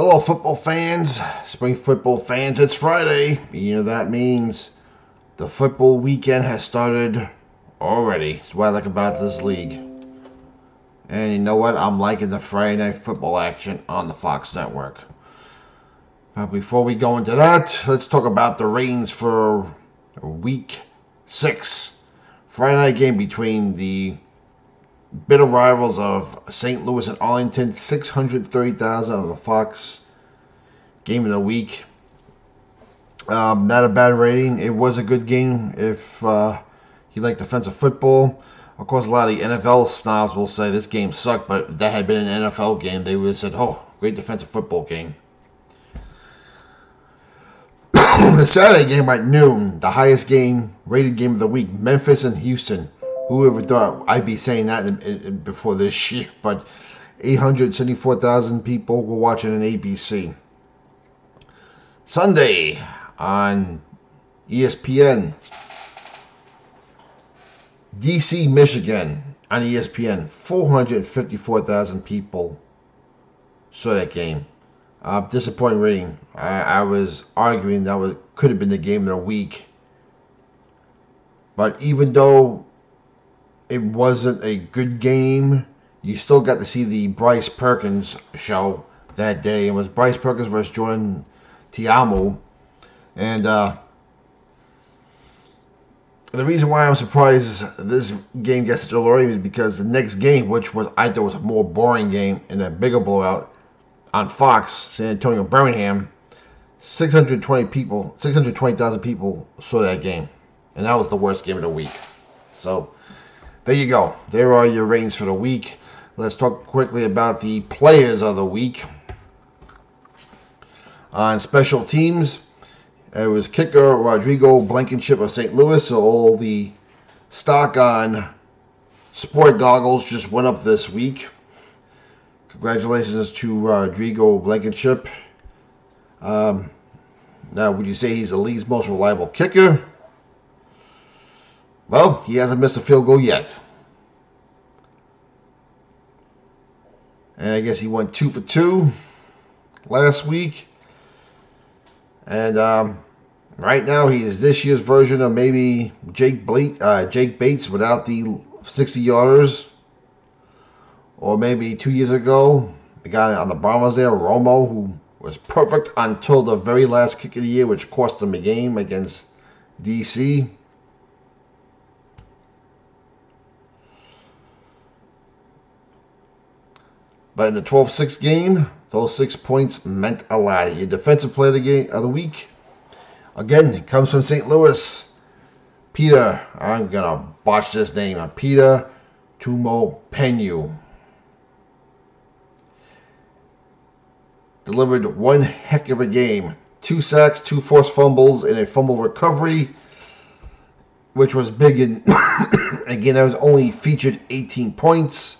Hello, football fans, spring football fans. It's Friday. You know that means the football weekend has started already. That's what I like about this league. And you know what? I'm liking the Friday night football action on the Fox Network. But before we go into that, let's talk about the ratings for Week 6. Friday night game between the bitter rivals of St. Louis and Arlington. 630,000 on the Fox game of the week. Not a bad rating. It was a good game if you like defensive football. Of course, a lot of the NFL snobs will say this game sucked, but if that had been an NFL game, they would have said, oh, great defensive football game. The Saturday game at noon, the highest rated game of the week, Memphis and Houston. Who ever thought I'd be saying that before this year? But 874,000 people were watching on ABC. Sunday on ESPN, DC, Michigan on ESPN. 454,000 people saw that game. Disappointing rating. I was arguing that could have been the game of the week. But even though it wasn't a good game, you still got to see the Bryce Perkins show that day. It was Bryce Perkins versus Jordan Ta'amu. And the reason why I'm surprised this game gets such a low rating is because the next game, which I thought was a more boring game and a bigger blowout on Fox, San Antonio Birmingham, 620,000 people saw that game. And that was the worst game of the week. So there you go. There are your ratings for the week. Let's talk quickly about the players of the week. On special teams, it was kicker Rodrigo Blankenship of St. Louis. So all the stock on sport goggles just went up this week. Congratulations to Rodrigo Blankenship. Now, would you say he's the league's most reliable kicker? Well, he hasn't missed a field goal yet. And I guess he went 2 for 2 last week. And right now he is this year's version of maybe Jake Bates without the 60-yarders. Or maybe 2 years ago, the guy on the Brahmas there, Romo, who was perfect until the very last kick of the year, which cost them a game against DC. But in the 12-6 game, those 6 points meant a lot. Your defensive player of the week, again, it comes from St. Louis. Peter, I'm going to botch this name, Peter Tumo-Penu. Delivered one heck of a game. 2 sacks, 2 forced fumbles, and a fumble recovery, which was big. And again, that was only featured 18 points.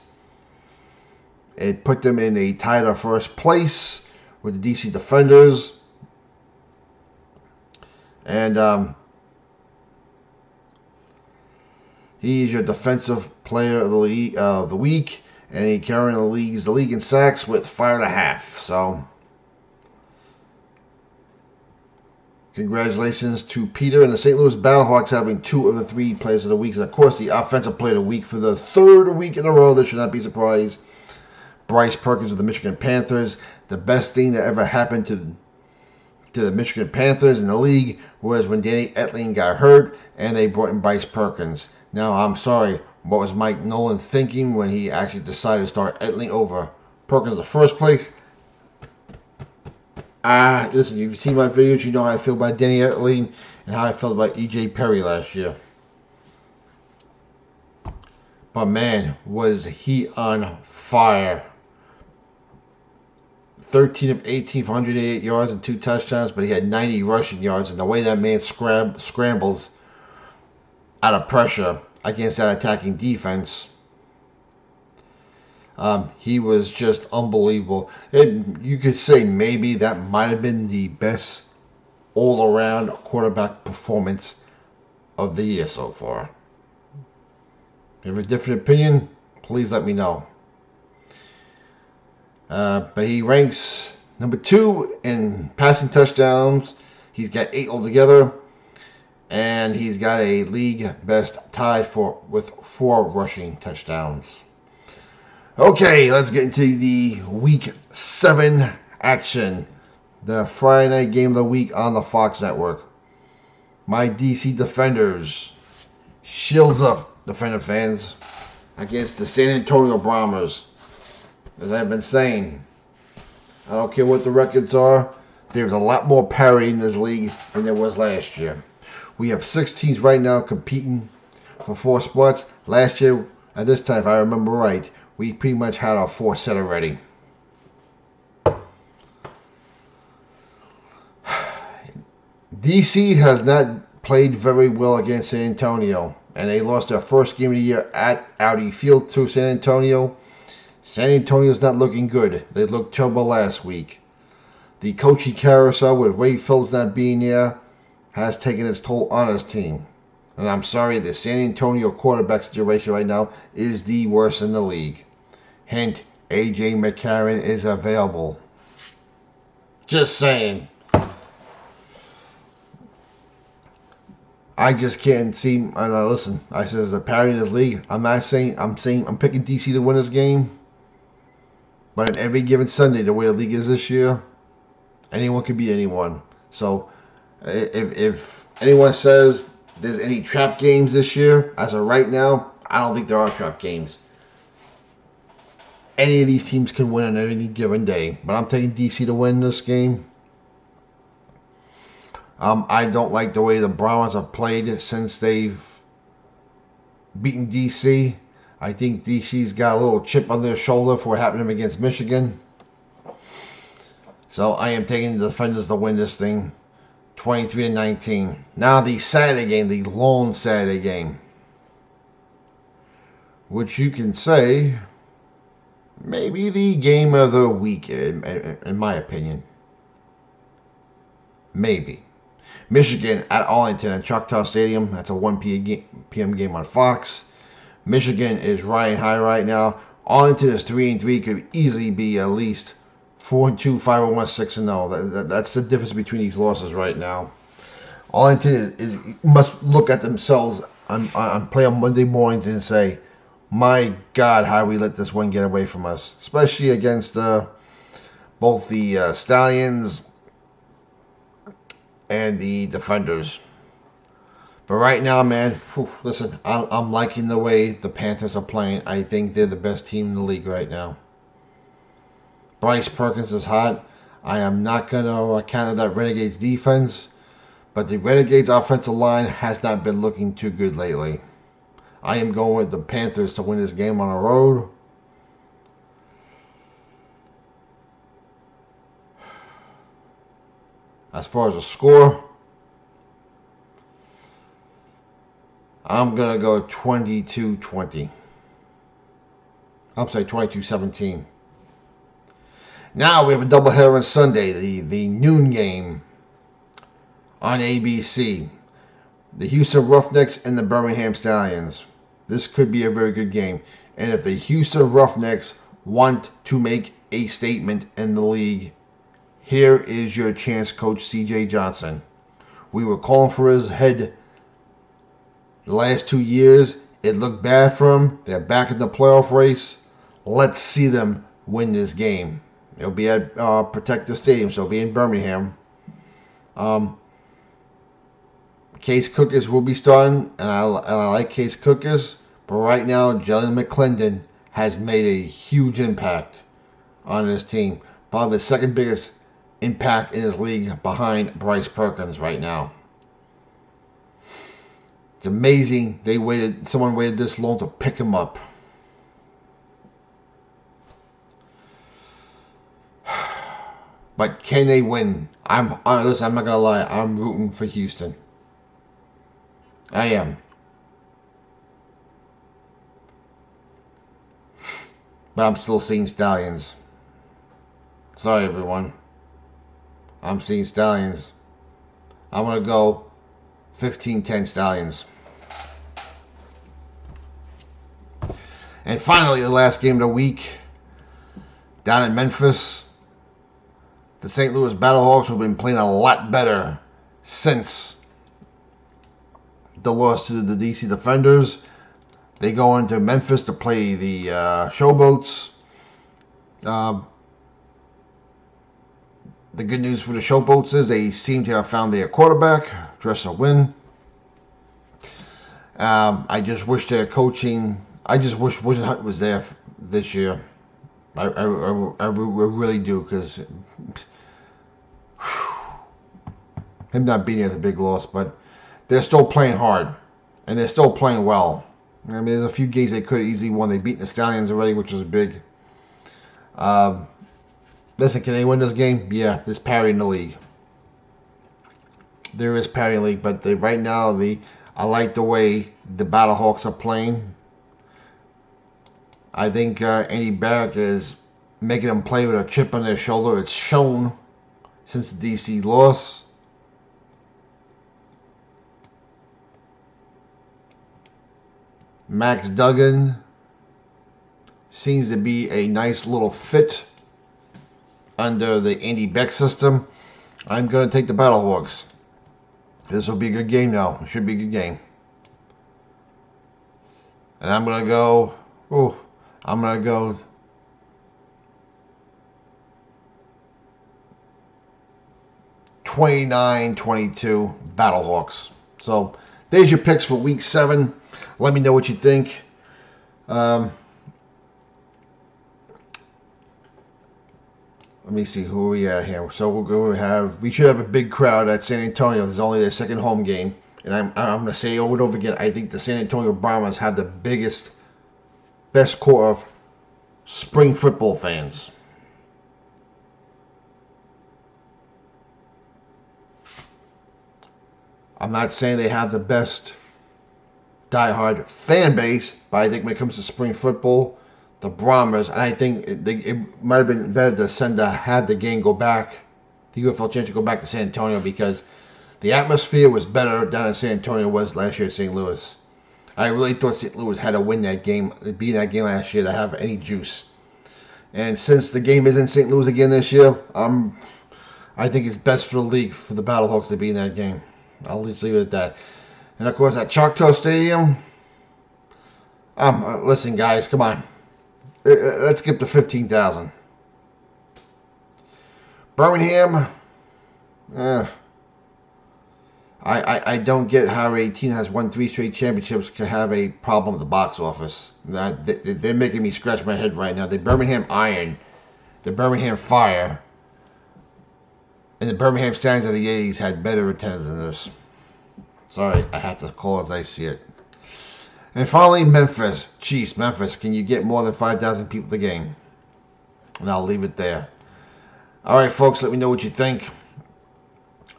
It put them in a tied for first place with the DC Defenders. And he's your defensive player of the week. And he carrying the league in sacks with 5.5. So congratulations to Peter and the St. Louis Battlehawks having 2 of the 3 players of the week. And of course, the offensive player of the week for the 3rd week in a row. This should not be a surprise. Bryce Perkins of the Michigan Panthers. The best thing that ever happened to the Michigan Panthers in the league was when Danny Etling got hurt and they brought in Bryce Perkins. Now, I'm sorry, what was Mike Nolan thinking when he actually decided to start Etling over Perkins in the first place? Listen, you've seen my videos, you know how I feel about Danny Etling and how I felt about E.J. Perry last year. But man, was he on fire. 13 of 18 for 188 yards and 2 touchdowns, but he had 90 rushing yards. And the way that man scrambles out of pressure against that attacking defense, he was just unbelievable. You could say maybe that might have been the best all-around quarterback performance of the year so far. If you have a different opinion, please let me know. But he ranks Number 2 in passing touchdowns. He's got 8 altogether. And he's got a league best tied with 4 rushing touchdowns. Okay, let's get into the Week 7 action. The Friday night game of the week on the Fox Network. My DC Defenders. Shields up, Defender fans, against the San Antonio Bombers. As I've been saying, I don't care what the records are, there's a lot more parity in this league than there was last year. We have 6 teams right now competing for 4 spots. Last year, at this time, if I remember right, we pretty much had our 4 set already. DC has not played very well against San Antonio, and they lost their first game of the year at Audi Field to San Antonio. San Antonio's not looking good. They looked terrible last week. The coaching carousel with Ray Phillips not being there has taken its toll on his team. And I'm sorry, the San Antonio quarterback situation right now is the worst in the league. Hint, A.J. McCarron is available. Just saying. I just can't see. Listen, I said there's a parity in this league. I'm not saying. I'm picking DC to win this game. But in every given Sunday, the way the league is this year, anyone could beat anyone. So, if anyone says there's any trap games this year, as of right now, I don't think there are trap games. Any of these teams can win on any given day. But I'm taking DC to win this game. I don't like the way the Browns have played since they've beaten DC. I think DC's got a little chip on their shoulder for what happened to them against Michigan. So I am taking the Defenders to win this thing 23-19. Now the Saturday game, the lone Saturday game, which you can say maybe the game of the week, in my opinion. Maybe. Michigan at Arlington at Choctaw Stadium. That's a 1 p.m. game on Fox. Michigan is riding high right now. Arlington is 3-3. Could easily be at least 4-2, 5-1, 6-0. That's the difference between these losses right now. Arlington must look at themselves on play on Monday mornings and say, "My God, how we let this one get away from us?" Especially against both the Stallions and the Defenders. But right now, man, listen, I'm liking the way the Panthers are playing. I think they're the best team in the league right now. Bryce Perkins is hot. I am not going to counter that Renegades defense, but the Renegades offensive line has not been looking too good lately. I am going with the Panthers to win this game on the road. As far as the score, I'm going to go 22-20. I'm sorry, 22-17. Now we have a doubleheader on Sunday, the noon game on ABC. The Houston Roughnecks and the Birmingham Stallions. This could be a very good game. And if the Houston Roughnecks want to make a statement in the league, here is your chance, Coach C.J. Johnson. We were calling for his head the last 2 years. It looked bad for him. They're back in the playoff race. Let's see them win this game. It'll be at Protective Stadium, so it'll be in Birmingham. Case Cookers will be starting, and I like Case Cookers. But right now, Jalen McClendon has made a huge impact on his team. Probably the second biggest impact in his league behind Bryce Perkins right now. It's amazing someone waited this long to pick him up. But can they win? Listen, I'm not gonna lie, I'm rooting for Houston. I am. But I'm still seeing Stallions. Sorry, everyone. I'm seeing Stallions. I'm going to go 15-10 Stallions. And finally, the last game of the week. Down in Memphis. the St. Louis Battlehawks have been playing a lot better since the loss to the DC Defenders. They go into Memphis to play the Showboats. The good news for the Showboats is they seem to have found their quarterback, Tressa Wynn. I just wish their coaching. I just wish Wizard Hunt was there this year. I really do, because him not being there is a big loss. But they're still playing hard, and they're still playing well. I mean, there's a few games they could have easily won. They beat the Stallions already, which was big. Listen, can they win this game? Yeah, there's parity in the league. There is parity in the league, but right now, I like the way the Battlehawks are playing. I think Andy Barrett is making them play with a chip on their shoulder. It's shown since the DC loss. Max Duggan seems to be a nice little fit under the Andy Beck system. I'm going to take the Battlehawks. This will be a good game now. It should be a good game. And I'm going to go... I'm going to go 29-22 Battlehawks. So there's your picks for Week 7. Let me know what you think. Let me see who we at here. So we should have a big crowd at San Antonio. There's only their second home game. And I'm going to say over and over again, I think the San Antonio Brahmas have the best core of spring football fans. I'm not saying they have the best diehard fan base, but I think when it comes to spring football, the Brahmas, and I think it might have been better to have the game go back, the UFL Championship go back to San Antonio, because the atmosphere was better down in San Antonio was last year at St. Louis. I really thought St. Louis had to win that game, be in that game last year to have any juice. And since the game is in St. Louis again this year, I think it's best for the league for the Battlehawks to be in that game. I'll just leave it at that. And of course, at Choctaw Stadium, listen, guys, come on. Let's skip to 15,000. Birmingham, I don't get how a team has won 3 straight championships can have a problem with the box office. They're making me scratch my head right now. The Birmingham Iron, the Birmingham Fire, and the Birmingham Stallions of the 80s had better attendance than this. Sorry, I have to call it as I see it. And finally, Memphis. Jeez, Memphis, can you get more than 5,000 people at the game? And I'll leave it there. All right, folks, let me know what you think.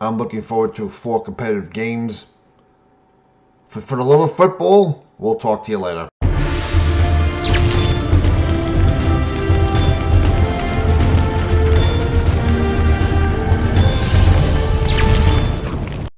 I'm looking forward to 4 competitive games. For the love of football, we'll talk to you later.